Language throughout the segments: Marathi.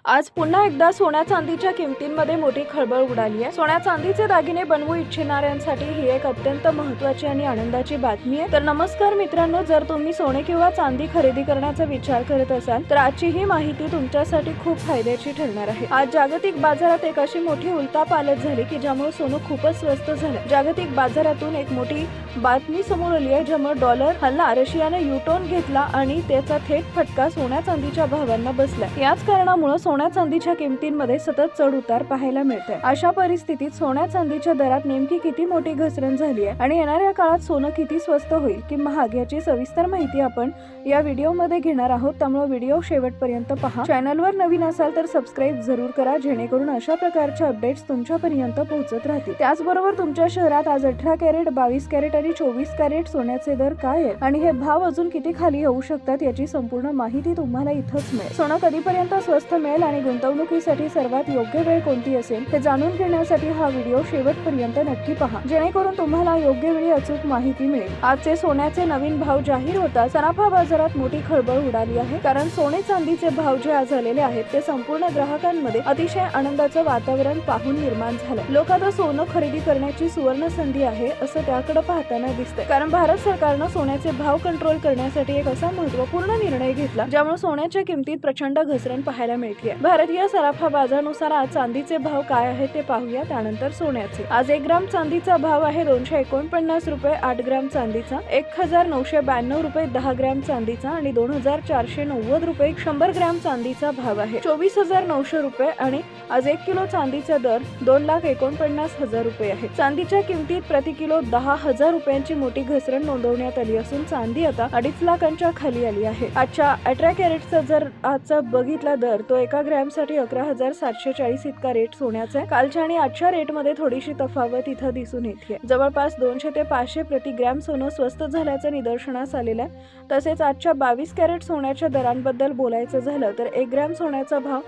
आज पुन्हा एकदा सोन्या चांदीच्या किमतींमध्ये मोठी खळबळ उडाली आहे। सोन्या चांदीचे दागिने बनवू इच्छिणाऱ्यांसाठी ही एक अत्यंत महत्त्वाची आणि आनंदाची बातमी आहे। तर नमस्कार मित्रांनो, जर तुम्ही सोने किंवा चांदी खरेदी करण्याचा विचार करत असाल तर आजची ही माहिती तुमच्यासाठी खूप फायद्याची ठरणार आहे। आज जागतिक बाजारात एक अशी मोठी उलथापालट झाली की ज्यामुळे सोनं खूपच स्वस्त झालं। जागतिक बाजारातून एक मोठी बातमी समोर आली आहे, ज्यामुळे डॉलर हल्ला रशियाने युटर्न घेतला आणि त्याचा थेट फटका सोन्या चांदीच्या भावांना बसला। याच कारणामुळे सोन्या चांदीच्या किमतींमध्ये सतत चढ उतार पाहायला मिळते। अशा परिस्थितीत सोन्या चांदीच्या दरात नेमकी किती मोठी घसरण झाली आहे आणि येणाऱ्या काळात सोनं किती स्वस्त होईल की महाग याची सविस्तर माहिती आपण या व्हिडिओमध्ये घेणार आहोत। त्यामुळे व्हिडिओ शेवटपर्यंत पहा। चॅनलवर नवीन असाल तर सबस्क्राइब जरूर करा, जेणेकरून अशा प्रकारच्या अपडेट्स तुमच्यापर्यंत पोहोचत राहतील। त्याचबरोबर तुमच्या शहरात आज 18 कॅरेट, 22 कॅरेट आणि 24 कॅरेट सोन्याचे दर काय आहेत आणि हे भाव अजून किती खाली येऊ शकतात याची संपूर्ण माहिती तुम्हाला इथंच मिळेल। सोनं कधीपर्यंत स्वस्त मिळेल आणि गुंतवणुकीसाठी सर्वात योग्य वेळ कोणती असेल हे जाणून घेण्यासाठी हा व्हिडिओ शेवटपर्यंत नक्की पहा, जेणेकरून तुम्हाला योग्य वेळी अचूक माहिती मिळेल। आजचे सोन्याचे नवीन भाव जाहीर होता सराफा बाजारात मोठी खळबळ उडाली आहे, कारण सोने चांदीचे भाव जे आज आलेले आहेत ते संपूर्ण ग्राहकांमध्ये अतिशय आनंदाचं वातावरण पाहून निर्माण झालं। लोक आता सोनं खरेदी करण्याची सुवर्ण संधी आहे असं त्याकडे पाहताना दिसतंय, कारण भारत सरकारनं सोन्याचे भाव कंट्रोल करण्यासाठी एक असा महत्त्वपूर्ण निर्णय घेतला ज्यामुळे सोन्याच्या किमतीत प्रचंड घसरण पाहायला मिळते। भारतीय सराफा बाजारानुसार आज चांदीचे भाव काय आहेत ते पाहूया, त्यानंतर सोन्याचे। आज 1 ग्राम चांदीचा भाव आहे 249 रुपये, 8 ग्राम चांदीचा 1992 रुपये, 10 ग्राम चांदीचा आणि 2490 रुपये 100 ग्राम चांदीचा भाव आहे 24,900 रुपये आणि आज 1 किलो चांदीचा दर 2,49,000 रुपये आहे। चांदीच्या किमतीत प्रति किलो 10,000 रुपयांची मोठी घसरण नोंदवण्यात आली असून चांदी आता 2.5 लाखांच्या खाली आली आहे। आजच्या 18 कॅरेटचा जर आजचा बघितला दर तो 1 ग्रॅम साठी 11,740 इतका रेट सोन्याचा आहे। कालच्या आणि आजच्या रेट मध्ये थोडीशी तफावत इथं दिसून येते। जवळपास 200 ते 500 प्रति ग्रॅम सोनं स्वस्त झाल्याचं निदर्शनास आलेलं आहे। तसेच आजच्या 22 कॅरेट सोन्याच्या दरांबद्दल बोलायचं झालं तर 1 ग्रॅम सोन्याचा भाव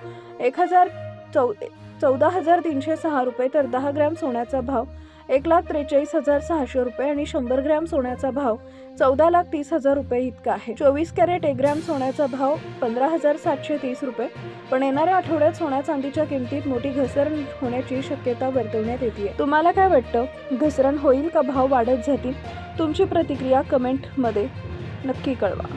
14,306 रुपये, तर 10 ग्रॅम सोन्याचा भाव 1,43,600 रुपये आणि 100 ग्रॅम सोन्याचा भाव 14,30,000 रुपये इतका आहे। 24 कॅरेट 1 ग्रॅम सोन्याचा भाव 15,730 रुपये। पण येणाऱ्या आठवड्यात सोन्या चांदीच्या किमतीत मोठी घसरण होण्याची शक्यता वर्तवण्यात येते। तुम्हाला काय वाटतं, घसरण होईल का भाव वाढत जातील? तुमची प्रतिक्रिया कमेंट मध्ये नक्की कळवा।